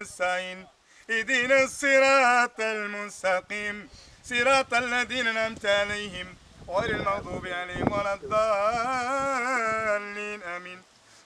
نستعين اهدنا الصراط المستقيم صراط الذين أنعمت عليهم غير المغضوب عليهم ولا الضالين آمين.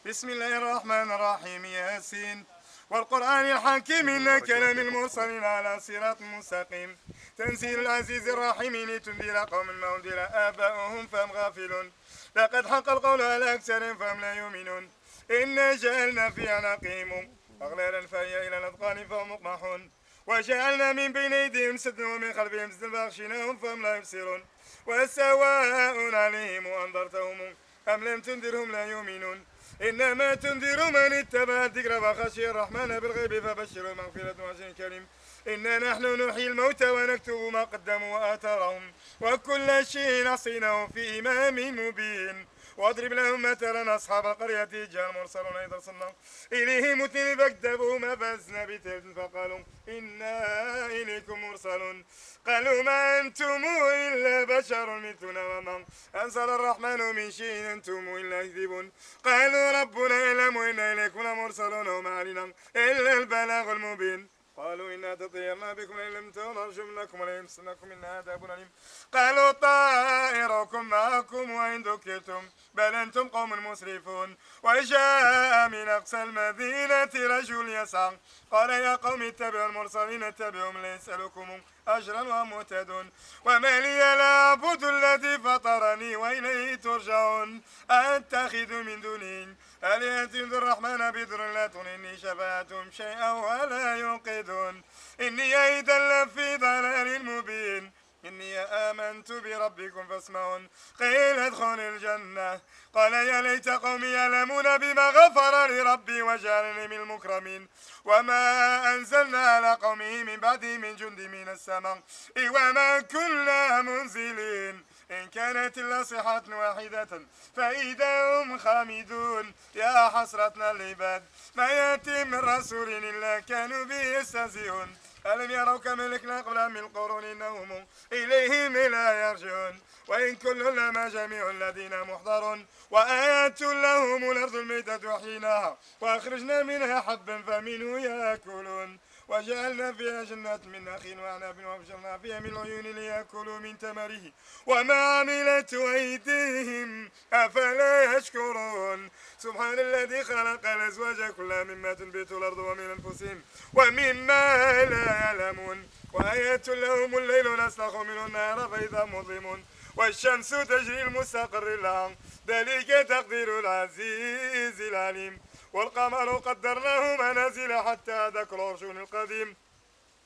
بسم الله الرحمن الرحيم. ياسين والقرآن الحكيم إنك لمن المرسلين على صراط مستقيم تنزيل العزيز الرحيم لتنذر قوم ما أنذر آباؤهم فهم غافلون لقد حق القول على أكثرهم فهم لا يؤمنون إنا جعلنا في أعناقهم أغلالا فهي إلى الأذقان فهم مقمحون وجعلنا من بين أيديهم سدا ومن خلفهم سدا فأغشيناهم فهم لا يبصرون وسواء عليهم أنذرتهم أم لم تنذرهم لا يؤمنون إنما تنذر من اتبع الذكر وخشي الرحمن بالغيب فبشره مغفرة وأجر كريم. إنا نحن نحيي الموتى ونكتب ما قدموا وآثارهم وكل شيء نصيناه في إمام مبين. واضرب لهم مثلا أصحاب القرية جاء المرسلون إذ أرسلنا إليهم اثنين فكذبوهما فأزلنا بثلث فقالوا إنا إليكم مرسلون قالوا ما أنتم إلا بشر مثلنا وما أنزل الرحمن من شيء أنتم إلا تكذبون. قالوا ربنا يعلم إنا إليكم لمرسلون وما علينا إلا البلاغ المبين. قالوا إنا تطيرنا بكم إن لم تنرجم لكم ولا يمسنكم إن عذاب أليم. قالوا طائركم معكم وإن ذكرتم بل أنتم قوم مسرفون. وجاء من أقصى المدينة رجل يسعى قال يا قوم اتبعوا المرسلين اتبعوا من لا يسألكم أجرا وهم مهتدون. وما لي لا أعبد الذي فطرني وإليه ترجعون أتخذ من دونه آلهة ذو الرحمن بضر لا تغني شفاعتهم شيئا ولا ينقذون. إني إذا لفي ضلال مبين. إني آمنت بربكم فاسمعون. قيل ادخل الجنة قال يا ليت قومي يعلمون بما غفر لربي وجعلني من المكرمين. وما أنزلنا على قومه من بعده من جند من السماء وما كنا منزلين إن كانت إلا صيحة واحدة فإذا هم خامدون. يا حسرتنا العباد ما يأتي من رسول إلا كانوا به يستهزئون. ألم يروا كم أهلكنا قبلهم من القرون إنهم إليهم لا يرجعون. وإن كل لما جميع الذين محضرون وآيات لهم الأرض الميتة وحيناها وأخرجنا منها حبا فمنه يأكلون. وجعلنا فيها جنات من نخيل وأعناب وفجرنا فيها من العيون ليأكلوا من ثمره وما عملت أيديهم أفلا يشكرون. سبحان الذي خلق الأزواج كلها مما تنبت الأرض ومن أنفسهم ومما لا يعلمون. وآيات لهم الليل نسلخ منه النهار فإذا مظلمون والشمس تجري المستقر لها ذلك تقدير العزيز العليم. والقمر قدرناه منازل حتى ذاك العرشون القديم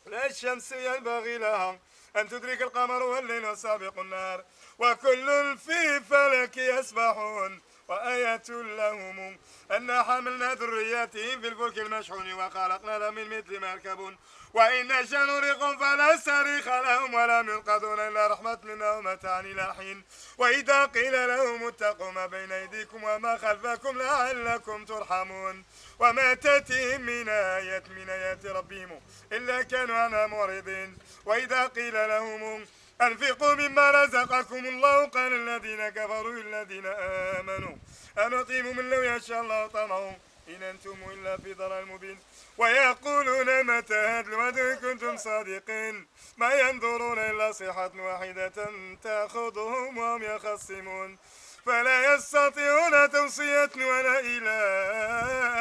لا الشمس ينبغي لها أن تدرك القمر والليل سابق النهار وكل في فلك يسبحون. وآية لهم أن حملنا ذرياتهم في الفلك المشحون وخلقنا لهم من مثل ما يركبون وإن نشأ نغرقهم فلا صريخ لهم ولا ينقذون إلا رحمة منا ومتاعا إلى حين. وإذا قيل لهم اتقوا ما بين أيديكم وما خلفكم لعلكم ترحمون. وما تأتيهم من آية من آيات ربهم إلا كانوا عنها معرضين. وإذا قيل لهم أنفقوا مما رزقكم الله قال الذين كفروا الذين آمنوا أنطعم من لو يشاء الله طعمه إن أنتم إلا في ضلال مبين. ويقولون متى هذا الوعد إن كنتم صادقين ما ينظرون إلا صيحة واحدة تأخذهم وهم يخصمون فلا يستطيعون توصية ولا إلى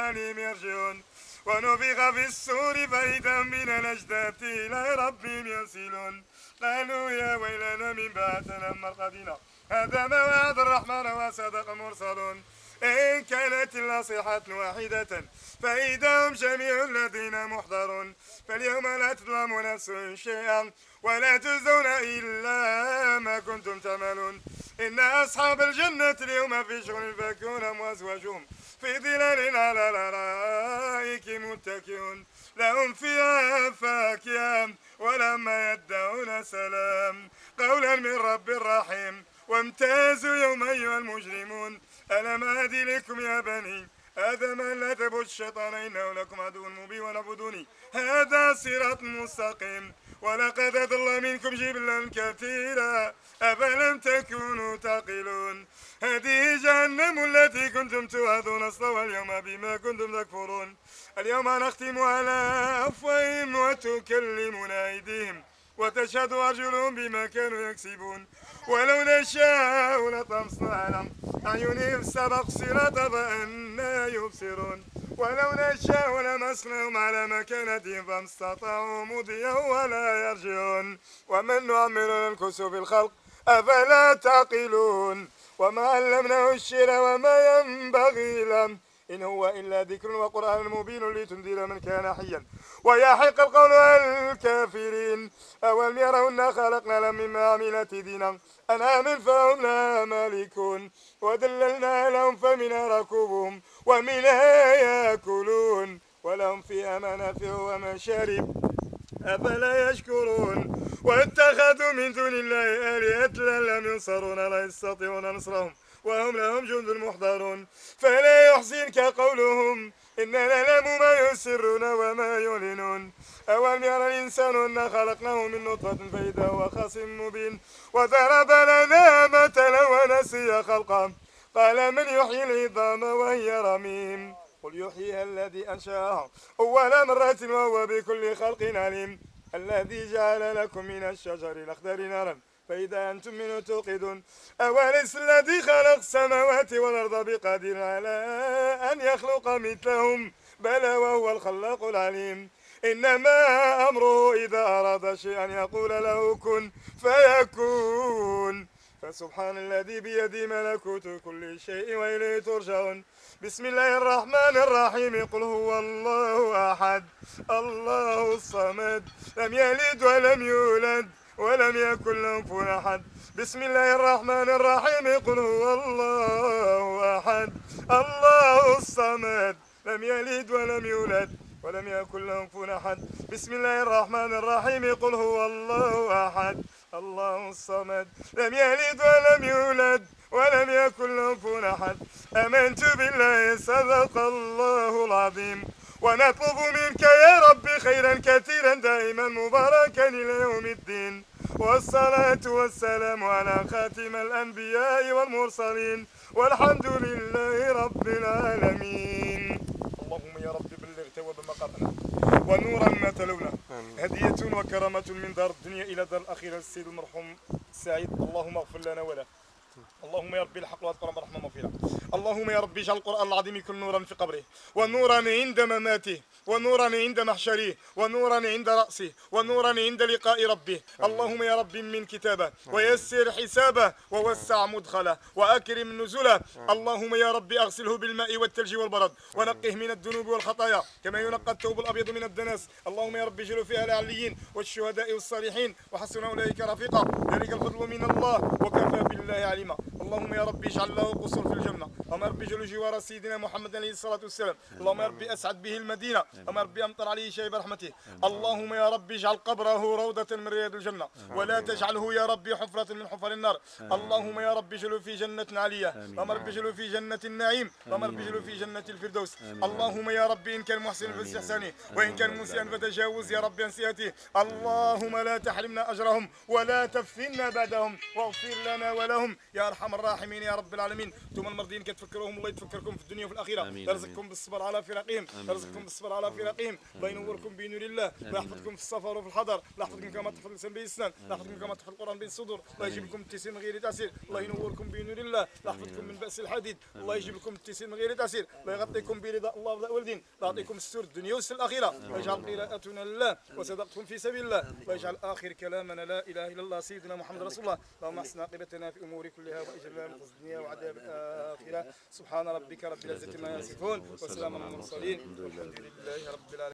أهلهم يرجعون. ونفخ في السور فإذا من الأجداث إلى ربهم ينسلون. قالوا يا ويلنا من بعثنا مرقدنا هذا ما وعد الرحمن وصدق المرسلون إن كانت إلا صيحة واحدة فإذا هم جميع الذين محضرون. فاليوم لا تظلم نفس شيئا ولا تجزون إلا ما كنتم تعملون. إن أصحاب الجنة اليوم في شغل فاكهون وأزواجهم في ظلال على الأرائك متكئون لهم فيها فاكهة ولما يدعون سلام قولا من رب رحيم. وامتازوا يوم أيها المجرمون ألم أهد لكم يا بني هذا ما لا تبوا الشيطان إنه لكم عدو مبين واعبدوني هذا صراط مستقيم. ولقد أضل منكم جبلا كثيرا أفلم تكونوا تعقلون. هذه جهنم التي كنتم توعدون اصلوها اليوم بما كنتم تكفرون. اليوم نختم على أفواههم وتكلمنا أيديهم وتشهد أرجلهم بما كانوا يكسبون. ولو نشاء لطمسنا على أعينهم فاستبصرت فأنا يبصرون. ولو نشاء لمسناهم على مكانتهم فما استطاعوا مضيا ولا يرجعون. ومن نعمر ننكسه في الخلق أفلا تعقلون. وما علمناه الشعر وما ينبغي له إن هو إلا ذكر وقرآن مبين لتنذر من كان حيا ويحق القول على الكافرين. أولم يروا أنا خلقنا لهم مما عملت أيدينا أنعام فهم لها مالكون وذللنا لهم فمنها ركوبهم ومنها يأكلون ولهم فيها منافع ومشارب أفلا يشكرون. واتخذوا من دون الله آلهة لم ينصرون لا يستطيعون نصرهم وهم لهم جند محضرون. فلا يحزنك قولهم إنا نعلم ما يسرون وما يعلنون. أولم يرى الإنسان أنا خلقناه من نطفة فإذا هو خصيم مبين وضرب لنا مثلا ونسي خلقه قال من يحيي العظام وهي رميم قل يحييها الذي أنشأها أول مرة وهو بكل خلق عليم. الذي جعل لكم من الشجر الأخضر نارا فإذا أنتم منه توقدون. أوليس الذي خلق السماوات والأرض بقادر على أن يخلق مثلهم بلى وهو الخلاق العليم. إنما أمره إذا أراد شيئا يقول له كن فيكون. فسبحان الذي بيده ملكوت كل شيء وإليه ترجعون. بسم الله الرحمن الرحيم قل هو الله أحد الله الصمد لم يلد ولم يولد ولم يكن له كفوا أحد. بسم الله الرحمن الرحيم قل هو الله أحد الله الصمد لم يلد ولم يولد ولم يكن له كفوا أحد. بسم الله الرحمن الرحيم قل هو الله أحد الله الصمد لم يلد ولم يولد ولم يكن له كفوا أحد. آمنت بالله صدق الله العظيم. ونطلب منك يا رب خيرا كثيرا دائما مباركا إلى يوم الدين. والصلاة والسلام على خاتم الأنبياء والمرسلين والحمد لله رب العالمين. اللهم يا رب بلغ توب ما قرأنا ونورا ما تلونا هدية وكرامة من دار الدنيا إلى دار الأخيرة السيد المرحوم السعيد. اللهم اغفر لنا وله. اللهم يا ربي الحق والقرآن رحمة مغفرة. اللهم يا ربي اجعل القرآن العظيم يكون نورا في قبره ونورا عند مماته ونورا عند محشره ونورا عند رأسه ونورا عند لقاء ربه. اللهم يا ربي من كتابه ويسر حسابه ووسع مدخله وأكرم نزله. اللهم يا ربي أغسله بالماء والثلج والبرد ونقه من الذنوب والخطايا كما ينقى الثوب الأبيض من الدنس. اللهم يا ربي اجعله فيها العليين والشهداء والصالحين وحسن أولئك رفيقا ذلك الفضل من الله وكفى بالله عليما. اللهم يا ربي اجعل له قصور في الجنة. اللهم يا ربي اجعل جوار سيدنا محمد عليه الصلاة والسلام. اللهم يا ربي أسعد به المدينة. اللهم يا ربي أمطر عليه شيب رحمته. اللهم يا ربي اجعل قبره روضة من رياض الجنة ولا تجعله يا ربي حفرة من حفر النار. اللهم يا ربي اجعله في جنة عالية. اللهم يا ربي اجعله في جنة النعيم. اللهم يا ربي اجعله في جنة الفردوس. اللهم يا ربي إن كان محسن فاستحسانه وإن كان مسيئا فتجاوز يا ربي عن سيئته. اللهم لا تحرمنا أجرهم ولا تفتنا بعدهم واغفر لنا ولهم يا أرحم الراحمين يا رب العالمين. انتم المرضين كتفكروهم الله يتفكركم في الدنيا وفي الآخرة. يرزقكم بالصبر على فراقهم يرزقكم بالصبر على فراقهم. الله ينوركم بنور الله. الله يحفظكم في السفر وفي الحضر. الله يحفظكم كما تحفظ اللسان باللسان. الله يحفظكم كما تحفظ القرآن بالصدور. الله يجيب لكم التيسير من غير تأثير. الله ينوركم بنور الله. الله يحفظكم من بأس الحديد. الله يجيب لكم التيسير من غير تأثير. الله يغطيكم برضا الله والدين. الله يعطيكم السر الدنيا والسر الآخرة. الله يجعل قراءتنا لله وصدقتم في سبيل الله. الله يجعل آخر كلامنا لا إله إلا الله سيدنا محمد رسول الله. اللهم احسن عاقبتنا في أمور كلها وأجرنا من خزي الدنيا وعذاب الآخرة. سبحان ربك رب العزة ما يصفون وسلام على المرسلين والحمد لله رب العالمين.